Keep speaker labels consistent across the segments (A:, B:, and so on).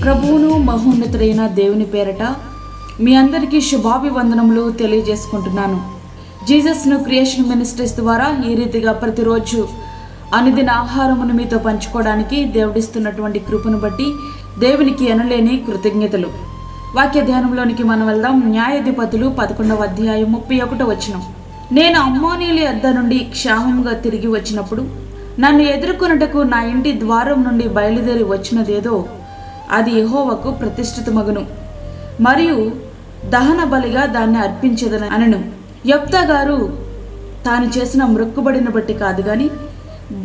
A: ప్రభువును మహోన్నతుడైన దేవుని పేరట మీ అందరికీ శుభాభివందనములు తెలియజేసుకుంటున్నాను. జీసస్ను క్రియేషన్ మినిస్ట్రీస్ ద్వారా ఈ రీతిగా ప్రతిరోజు అనుదిన ఆహారమును మీతో పంచుకోవడానికి దేవుడిస్తున్నటువంటి కృపను బట్టి దేవునికి ఎనలేని కృతజ్ఞతలు. వాక్య ధ్యానంలోనికి మనం వెళ్దాం. న్యాయాధిపతులు 11వ అధ్యాయం 31వ వచనం. నేను అమ్మోనీయుల యొద్ద నుండి క్షేమంగా తిరిగి వచ్చినప్పుడు నన్ను ఎదుర్కొనుటకు నా ఇంటి ద్వారం నుండి బయలుదేరి వచ్చినదేదో అది యెహోవాకు ప్రతిష్ఠితమగును, మరియు దహన బలిగా దాన్ని అర్పించదని అనను. యెఫ్తా గారు తాను చేసిన మ్రొక్కుబడిని బట్టి కాదు గాని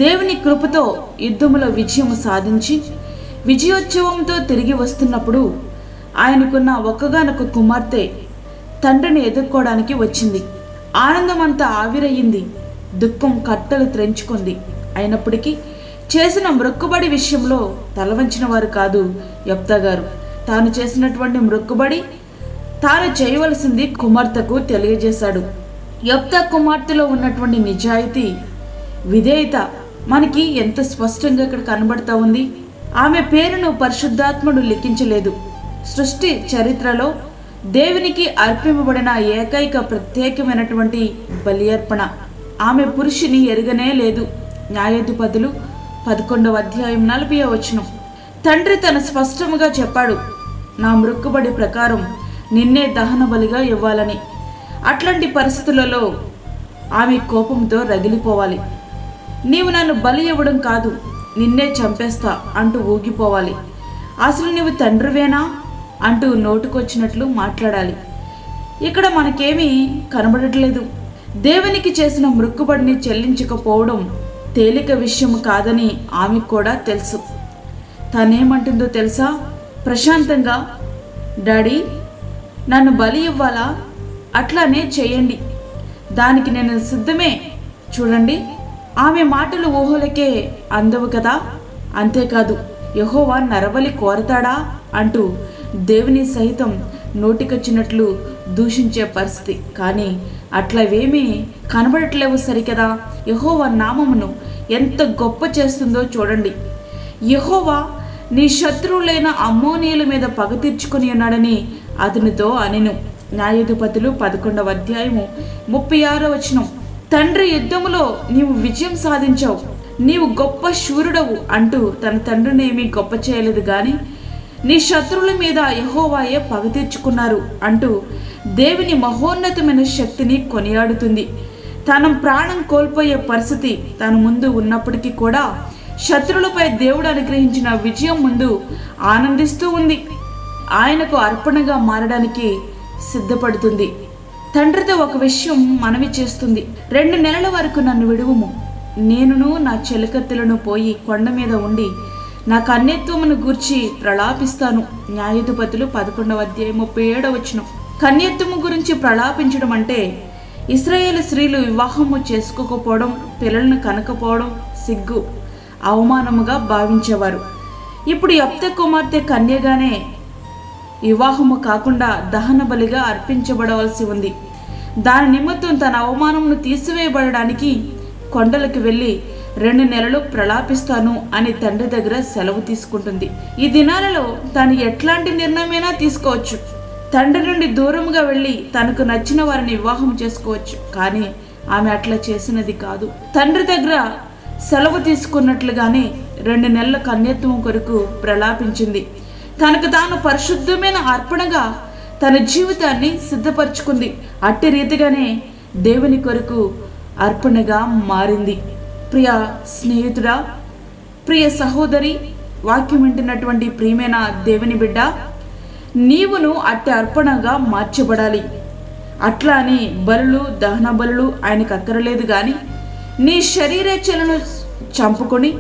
A: దేవుని కృపతో యుద్ధములో విజయం సాధించి విజయోత్సవంతో తిరిగి వస్తున్నప్పుడు ఆయనకున్న ఒక్కగానొక్క కుమార్తె తండ్రిని ఎదుర్కోవడానికి వచ్చింది. ఆనందమంతా ఆవిరయ్యింది, దుఃఖం కట్టలు త్రెంచుకుంది. అయినప్పటికీ చేసిన మ్రొక్కుబడి విషయంలో తలవంచిన వారు కాదు యెఫ్తా గారు. తాను చేసినటువంటి మ్రొక్కుబడి తాను చేయవలసింది కుమార్తెకు తెలియజేశాడు. యెఫ్తా కుమార్తెలో ఉన్నటువంటి నిజాయితీ, విధేయత మనకి ఎంత స్పష్టంగా ఇక్కడ కనబడతా ఉంది. ఆమె పేరును పరిశుద్ధాత్ముడు లిఖించలేదు. సృష్టి చరిత్రలో దేవునికి అర్పింపబడిన ఏకైక ప్రత్యేకమైనటువంటి బలి అర్పణ. ఆమె పురుషుని ఎరుగనే లేదు. న్యాయాధిపతులు 11వ అధ్యాయం 40వ వచనం. తండ్రి తన స్పష్టముగా చెప్పాడు, నా మ్రొక్కుబడి ప్రకారం నిన్నే దహన బలిగా ఇవ్వాలని. అట్లాంటి పరిస్థితులలో ఆమె కోపంతో రగిలిపోవాలి. నీవు నన్ను బలి ఇవ్వడం కాదు, నిన్నే చంపేస్తా అంటూ ఊగిపోవాలి. అసలు నీవు తండ్రివేనా అంటూ నోటుకొచ్చినట్లు మాట్లాడాలి. ఇక్కడ మనకేమీ కనబడట్లేదు. దేవునికి చేసిన మ్రొక్కుబడిని చెల్లించకపోవడం తేలిక విషయం కాదని ఆమెకు కూడా తెలుసు. తనేమంటుందో తెలుసా? ప్రశాంతంగా, డాడీ నన్ను బలి ఇవ్వాలా? అట్లానే చేయండి, దానికి నేను సిద్ధమే. చూడండి, ఆమె మాటలు ఊహలకే అందవు కదా. అంతేకాదు, యెహోవా నరబలి కోరతాడా అంటూ దేవుని సహితం నోటికొచ్చినట్లు దూషించే పరిస్థితి. కానీ అట్లవేమీ కనబడట్లేవు సరికదా. యెహోవా నామమును ఎంత గొప్ప చేస్తుందో చూడండి. యెహోవా నీ శత్రువులైన అమ్మోనీయుల మీద పగ తీర్చుకుని ఉన్నాడని అతనితో అనెను. న్యాయాధిపతులు 11వ అధ్యాయము 36వ వచనం. తండ్రి యుద్ధములో నీవు విజయం సాధించావు, నీవు గొప్ప శూరుడవు అంటూ తన తండ్రినేమీ గొప్ప చేయలేదు గాని నీ శత్రువుల మీద యెహోవాయే పగ తీర్చుకున్నారు అంటూ దేవుని మహోన్నతమైన శక్తిని కొనియాడుతుంది. తన ప్రాణం కోల్పోయే పరిస్థితి తన ముందు ఉన్నప్పటికీ కూడా శత్రువులపై దేవుడు అనుగ్రహించిన విజయం ముందు ఆనందిస్తూ ఉంది. ఆయనకు అర్పణగా మారడానికి సిద్ధపడుతుంది. తండ్రితో ఒక విషయం మనవి చేస్తుంది. 2 నెలల వరకు నన్ను విడువుము, నేనును నా చెలికత్తెలను పోయి కొండ మీద ఉండి నా కన్యత్వమును గూర్చి ప్రలాపిస్తాను. న్యాయాధిపతులు 11వ అధ్యాయం 37వ వచనం. కన్యత్వము గురించి ప్రలాపించడం అంటే ఇశ్రాయేలు స్త్రీలు వివాహము చేసుకోకపోవడం, పిల్లలను కనకపోవడం సిగ్గు, అవమానముగా భావించేవారు. ఇప్పుడు యెఫ్తా కుమార్తె కన్యగానే వివాహము కాకుండా దహన బలిగా అర్పించబడవలసి ఉంది. దాని నిమిత్తం తన అవమానమును తీసివేయబడడానికి కొండలకు వెళ్ళి 2 నెలలు ప్రలాపిస్తాను అని తండ్రి దగ్గర సెలవు తీసుకుంటుంది. ఈ దినాలలో తాను ఎట్లాంటి నిర్ణయమైనా తీసుకోవచ్చు. తండ్రి నుండి దూరంగా వెళ్ళి తనకు నచ్చిన వారిని వివాహం చేసుకోవచ్చు. కానీ ఆమె అట్లా చేసినది కాదు. తండ్రి దగ్గర సెలవు తీసుకున్నట్లుగానే 2 నెలల కన్యత్వం కొరకు ప్రలాపించింది. తనకు తాను పరిశుద్ధమైన అర్పణగా తన జీవితాన్ని సిద్ధపరచుకుంది. అట్టి రీతిగానే దేవుని కొరకు అర్పణగా మారింది. ప్రియ స్నేహితుడా, ప్రియ సహోదరి, వాక్యం వింటున్నటువంటి ప్రియమైన దేవుని బిడ్డ, నీవును అట్టి అర్పణగా మార్చబడాలి. అట్లా అని బలులు, దహన బలులు ఆయనకు అక్కరలేదు. కానీ నీ శరీరేచ్ఛలను చంపుకొని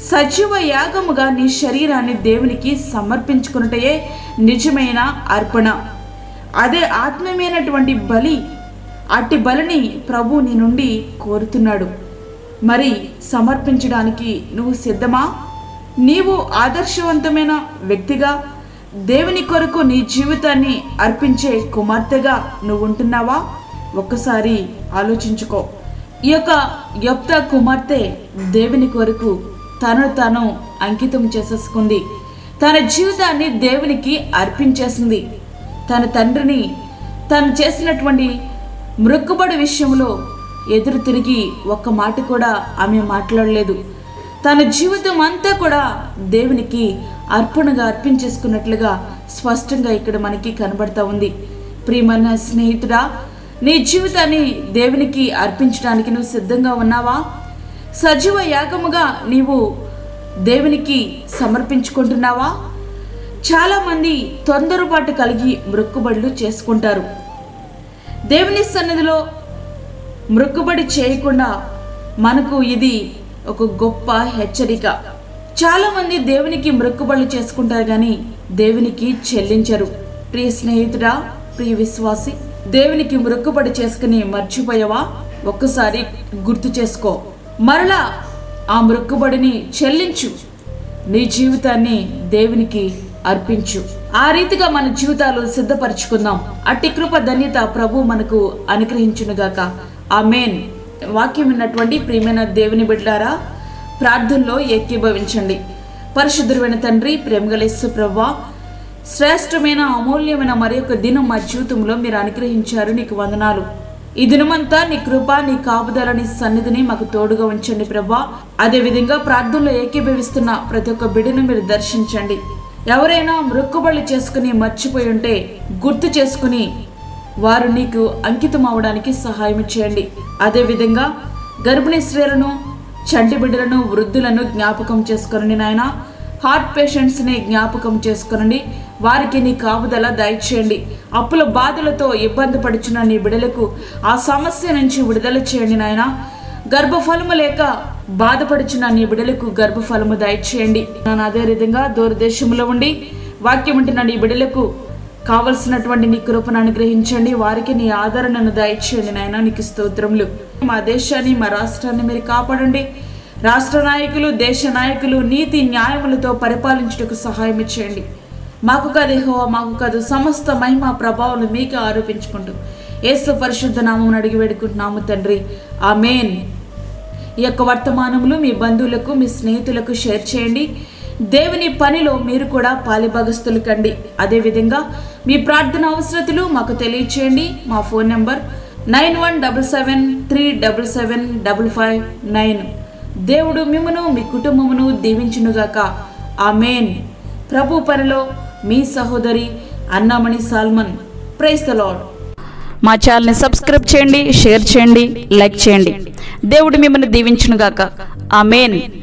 A: సజీవ యాగముగా నీ శరీరాన్ని దేవునికి సమర్పించుకున్నటయే నిజమైన అర్పణ. అదే ఆత్మీయమైనటువంటి బలి. అట్టి బలిని ప్రభు నీ నుండి కోరుతున్నాడు. మరి సమర్పించడానికి నువ్వు సిద్ధమా? నీవు ఆదర్శవంతమైన వ్యక్తిగా దేవుని కొరకు నీ జీవితాన్ని అర్పించే కుమార్తెగా నువ్వు ఉంటున్నావా? ఒక్కసారి ఆలోచించుకో. ఈ యొక్క యెఫ్తా కుమార్తె దేవుని కొరకు తనను తాను అంకితం చేసేసుకుంది. తన జీవితాన్ని దేవునికి అర్పించేసింది. తన తండ్రిని తను చేసినటువంటి మొక్కుబడి విషయంలో ఎదురు తిరిగి ఒక్క మాట కూడా ఆమె మాట్లాడలేదు. తన జీవితం అంతా కూడా దేవునికి అర్పణగా అర్పించేసుకున్నట్లుగా స్పష్టంగా ఇక్కడ మనకి కనబడతా ఉంది. ప్రియమైన స్నేహితుడా, నీ జీవితాన్ని దేవునికి అర్పించడానికి నువ్వు సిద్ధంగా ఉన్నావా? సజీవ యాగముగా నీవు దేవునికి సమర్పించుకుంటున్నావా? చాలామంది తొందరపాటు కలిగి మొక్కుబడులు చేసుకుంటారు. దేవుని సన్నిధిలో మొక్కుబడి చేయకుండా మనకు ఇది ఒక గొప్ప హెచ్చరిక. చాలామంది దేవునికి మొక్కుబడులు చేసుకుంటారు కానీ దేవునికి చెల్లించరు. ప్రియ స్నేహితుడా, ప్రియ విశ్వాసి, దేవునికి మొక్కుబడి చేసుకుని మర్చిపోయావా? ఒక్కసారి గుర్తు చేసుకో, మరలా ఆ మొక్కుబడిని చెల్లించు, నీ జీవితాన్ని దేవునికి అర్పించు. ఆ రీతిగా మన జీవితాలు సిద్ధపరచుకుందాం. అట్టి కృప ధన్యత ప్రభు మనకు అనుగ్రహించునుగాక. ఆమేన్. వాక్యం విన్నటువంటి ప్రియమైన దేవుని బిడ్డలారా, ప్రార్థనలో ఏకీభవించండి. పరిశుద్ధుడైన తండ్రి, ప్రేమగల యేసు ప్రభువా, శ్రేష్టమైన అమూల్యమైన మరి ఒక దినం మా జీవితంలో మీరు అనుగ్రహించారు. నీకు వందనాలు. ఈ దినమంతా నీ కృప, నీ కాపుదల, నీ సన్నిధిని మాకు తోడుగా ఉంచండి ప్రభా. అదేవిధంగా ప్రార్థనలో ఏకీభవిస్తున్న ప్రతి ఒక్క బిడ్డను మీరు దర్శించండి. ఎవరైనా మొక్కుబడులు చేసుకుని మర్చిపోయి ఉంటే గుర్తు చేసుకుని వారు నీకు అంకితం అవడానికి సహాయం చేయండి. అదేవిధంగా గర్భిణీ స్త్రీలను, చంటి బిడ్డలను, వృద్ధులను జ్ఞాపకం చేసుకునండి నాయన. హార్ట్ పేషెంట్స్ని జ్ఞాపకం చేసుకునండి. వారికి నీ కాపుదల దయచేయండి. అప్పుల బాధలతో ఇబ్బంది పడుచున్న నీ బిడ్డలకు ఆ సమస్య నుంచి విడుదల చేయండి నాయన. గర్భఫలము లేక బాధపడుచున్న నీ బిడ్డలకు గర్భఫలము దయచేయండి. అదే విధంగా దూరదేశంలో ఉండి వాక్యం ఉంటున్న నీ బిడ్డలకు కావలసినటువంటి నీ కృపను అనుగ్రహించండి. వారికి నీ ఆదరణను దయచేయండి నాయన. నీకు స్తోత్రములు. మా దేశాన్ని, మా రాష్ట్రాన్ని మీరు కాపాడండి. రాష్ట్ర నాయకులు, దేశ నాయకులు నీతి న్యాయములతో పరిపాలించుటకు సహాయం చేయండి. మాకు కాదు యెహోవా, మాకు కాదు, సమస్త మహిమ ప్రభావం మీకు ఆరోపించుకుంటూ యేసు పరిశుద్ధ నామమున అడిగి వేడుకుంటున్నాము తండ్రి. ఆమేన్. ఈ యొక్క వర్తమానములు మీ బంధువులకు, మీ స్నేహితులకు షేర్ చేయండి. దేవుని పనిలో మీరు కూడా పాలిభాగస్తులు కండి. అదేవిధంగా మీ ప్రార్థన అవసరతలు మాకు తెలియచేయండి. మా ఫోన్ నెంబర్ 9177377559. దేవుడు మిమ్మును, మీ కుటుంబమును దీవించునుగాక. ఆమేన్. ప్రభు పనిలో మీ సహోదరి Annamani Solomon. Praise the lord.
B: మా ఛానల్ని సబ్స్క్రైబ్ చేయండి, షేర్ చేయండి, లైక్ చేయండి. దేవుడు మిమ్మల్ని దీవించునుగాక. ఆమేన్.